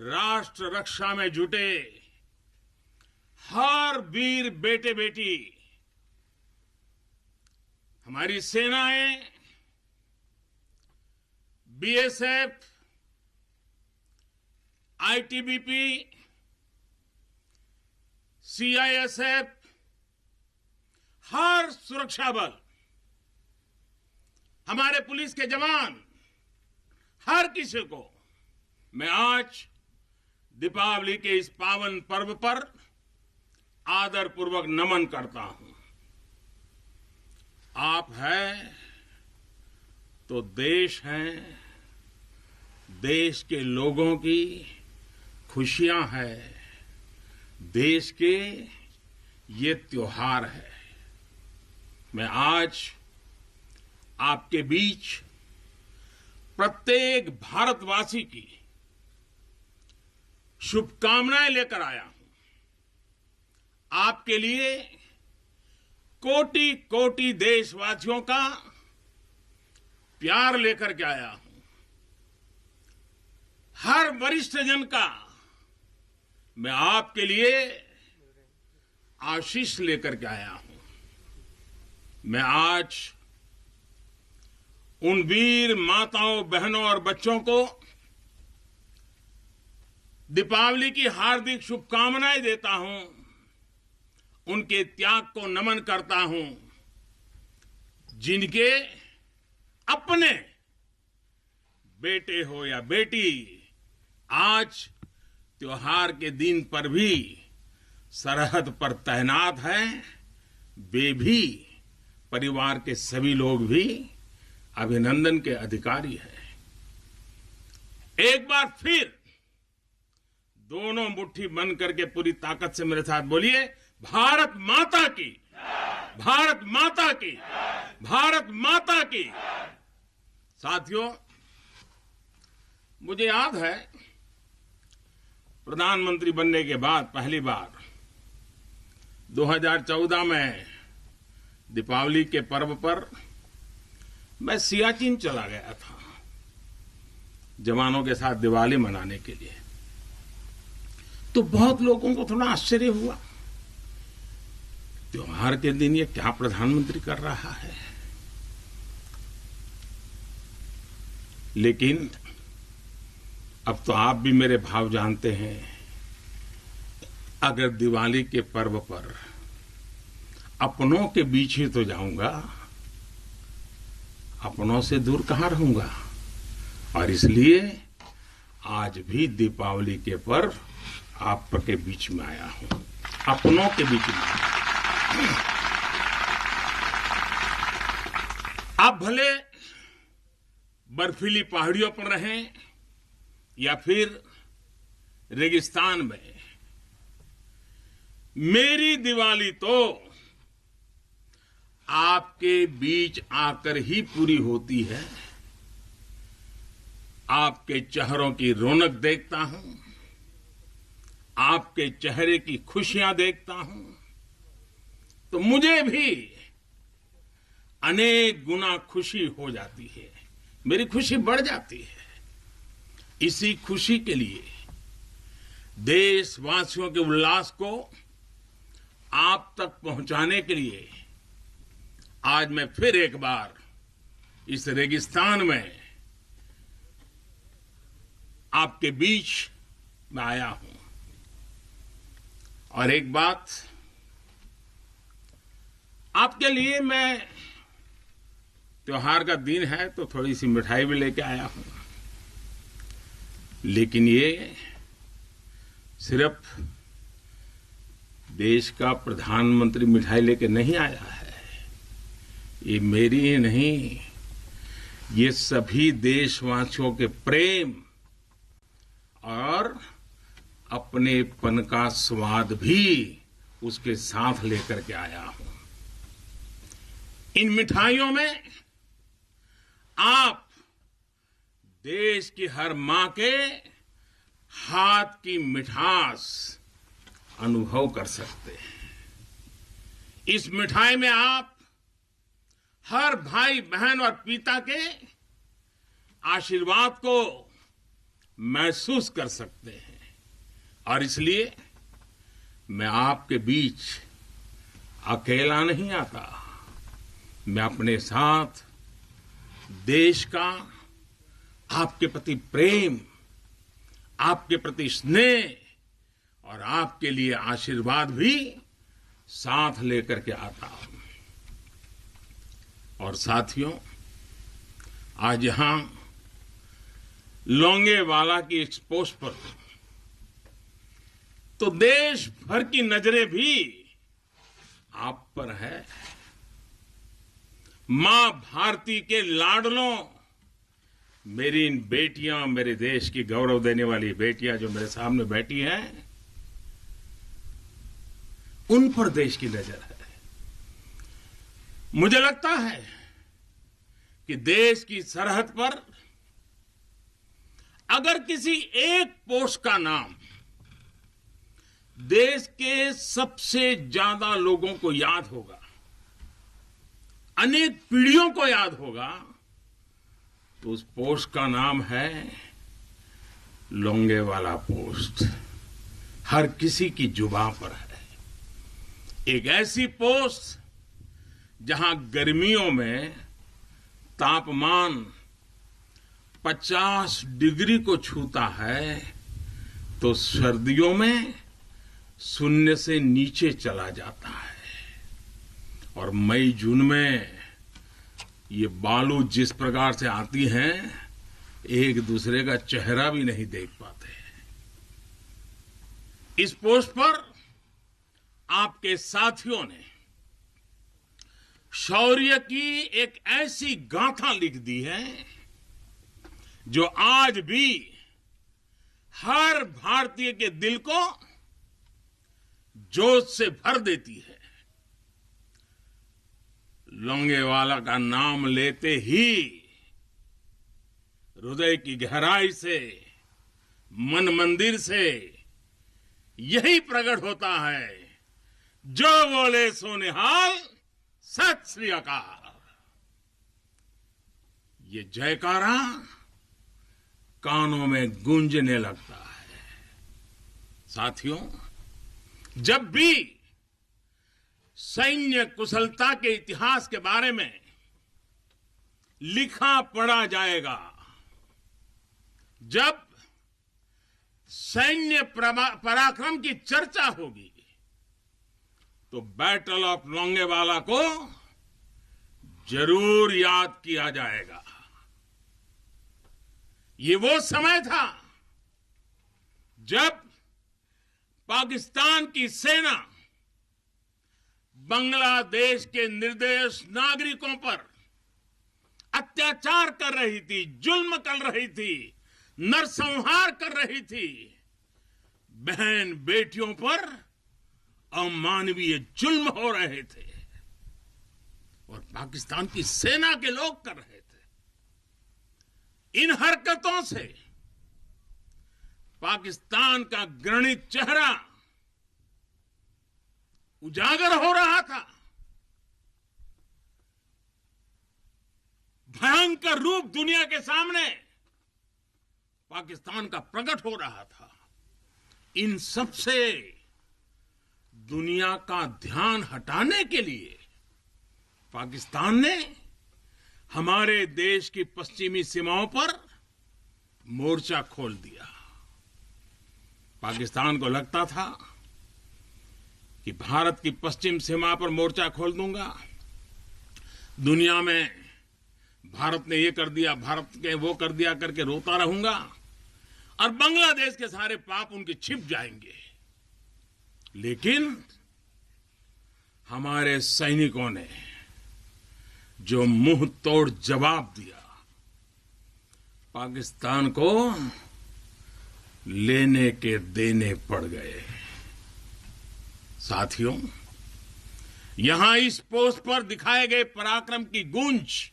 राष्ट्र रक्षा में जुटे हर वीर बेटे बेटी, हमारी सेनाएं, बीएसएफ, आईटीबीपी, सीआईएसएफ, हर सुरक्षा बल, हमारे पुलिस के जवान, हर किसी को मैं आज दीपावली के इस पावन पर्व पर आदर पूर्वक नमन करता हूं। आप हैं तो देश है, देश के लोगों की खुशियां है, देश के ये त्योहार है। मैं आज आपके बीच प्रत्येक भारतवासी की शुभकामनाएं लेकर आया हूं। आपके लिए कोटि कोटि देशवासियों का प्यार लेकर के आया हूं। हर वरिष्ठ जन का मैं आपके लिए आशीष लेकर के आया हूं। मैं आज उन वीर माताओं, बहनों और बच्चों को दीपावली की हार्दिक शुभकामनाएं देता हूं, उनके त्याग को नमन करता हूं, जिनके अपने बेटे हो या बेटी आज त्योहार के दिन पर भी सरहद पर तैनात हैं। वे भी, परिवार के सभी लोग भी अभिनंदन के अधिकारी हैं। एक बार फिर दोनों मुट्ठी बंद करके पूरी ताकत से मेरे साथ बोलिए, भारत माता की, भारत माता की, भारत माता की। साथियों, मुझे याद है प्रधानमंत्री बनने के बाद पहली बार 2014 में दीपावली के पर्व पर मैं सियाचिन चला गया था जवानों के साथ दिवाली मनाने के लिए। तो बहुत लोगों को थोड़ा आश्चर्य हुआ, त्योहार के दिन ये क्या प्रधानमंत्री कर रहा है। लेकिन अब तो आप भी मेरे भाव जानते हैं। अगर दिवाली के पर्व पर अपनों के बीच ही तो जाऊंगा, अपनों से दूर कहां रहूंगा। और इसलिए आज भी दीपावली के पर्व आपके बीच में आया हूं, अपनों के बीच में। आप भले बर्फीली पहाड़ियों पर रहें या फिर रेगिस्तान में, मेरी दिवाली तो आपके बीच आकर ही पूरी होती है। आपके चेहरों की रौनक देखता हूं, आपके चेहरे की खुशियां देखता हूं, तो मुझे भी अनेक गुना खुशी हो जाती है, मेरी खुशी बढ़ जाती है। इसी खुशी के लिए, देशवासियों के उल्लास को आप तक पहुंचाने के लिए आज मैं फिर एक बार इस रेगिस्तान में आपके बीच में आया हूं। और एक बात आपके लिए, मैं त्योहार का दिन है तो थोड़ी सी मिठाई भी लेके आया हूं। लेकिन ये सिर्फ देश का प्रधानमंत्री मिठाई लेके नहीं आया है। ये मेरी ही नहीं, ये सभी देशवासियों के प्रेम और अपनेपन का स्वाद भी उसके साथ लेकर के आया हूं। इन मिठाइयों में आप देश की हर मां के हाथ की मिठास अनुभव कर सकते हैं। इस मिठाई में आप हर भाई बहन और पिता के आशीर्वाद को महसूस कर सकते हैं। और इसलिए मैं आपके बीच अकेला नहीं आता। मैं अपने साथ देश का आपके प्रति प्रेम, आपके प्रति स्नेह और आपके लिए आशीर्वाद भी साथ लेकर के आता हूं। और साथियों, आज यहां लोंगेवाला की इस पोस्ट पर तो देश भर की नजरें भी आप पर है। मां भारती के लाडलों, मेरी इन बेटियां, मेरे देश की गौरव देने वाली बेटियां जो मेरे सामने बैठी हैं, उन पर देश की नजर है। मुझे लगता है कि देश की सरहद पर अगर किसी एक पोस्ट का नाम देश के सबसे ज्यादा लोगों को याद होगा, अनेक पीढ़ियों को याद होगा, तो उस पोस्ट का नाम है लोंगेवाला पोस्ट। हर किसी की जुबान पर है। एक ऐसी पोस्ट जहां गर्मियों में तापमान 50 डिग्री को छूता है, तो सर्दियों में शून्य से नीचे चला जाता है। और मई जून में ये बालू जिस प्रकार से आती हैं, एक दूसरे का चेहरा भी नहीं देख पाते। इस पोस्ट पर आपके साथियों ने शौर्य की एक ऐसी गाथा लिख दी है जो आज भी हर भारतीय के दिल को जोश से भर देती है। लोंगेवाला का नाम लेते ही हृदय की गहराई से, मन मंदिर से यही प्रकट होता है, जो बोले सो निहाल, सत श्री अकाल। ये जयकारा कानों में गूंजने लगता है। साथियों, जब भी सैन्य कुशलता के इतिहास के बारे में लिखा पढ़ा जाएगा, जब सैन्य पराक्रम की चर्चा होगी, तो बैटल ऑफ लोंगेवाला को जरूर याद किया जाएगा। ये वो समय था जब पाकिस्तान की सेना बांग्लादेश के निर्दोष नागरिकों पर अत्याचार कर रही थी, जुल्म कर रही थी, नरसंहार कर रही थी। बहन बेटियों पर अमानवीय जुल्म हो रहे थे और पाकिस्तान की सेना के लोग कर रहे थे। इन हरकतों से पाकिस्तान का घृणित चेहरा उजागर हो रहा था। भयंकर रूप दुनिया के सामने पाकिस्तान का प्रकट हो रहा था। इन सब से दुनिया का ध्यान हटाने के लिए पाकिस्तान ने हमारे देश की पश्चिमी सीमाओं पर मोर्चा खोल दिया। पाकिस्तान को लगता था कि भारत की पश्चिम सीमा पर मोर्चा खोल दूंगा, दुनिया में भारत ने ये कर दिया, भारत ने वो कर दिया करके रोता रहूंगा और बांग्लादेश के सारे पाप उनके छिप जाएंगे। लेकिन हमारे सैनिकों ने जो मुंह तोड़ जवाब दिया, पाकिस्तान को लेने के देने पड़ गए। साथियों, यहां इस पोस्ट पर दिखाए गए पराक्रम की गूंज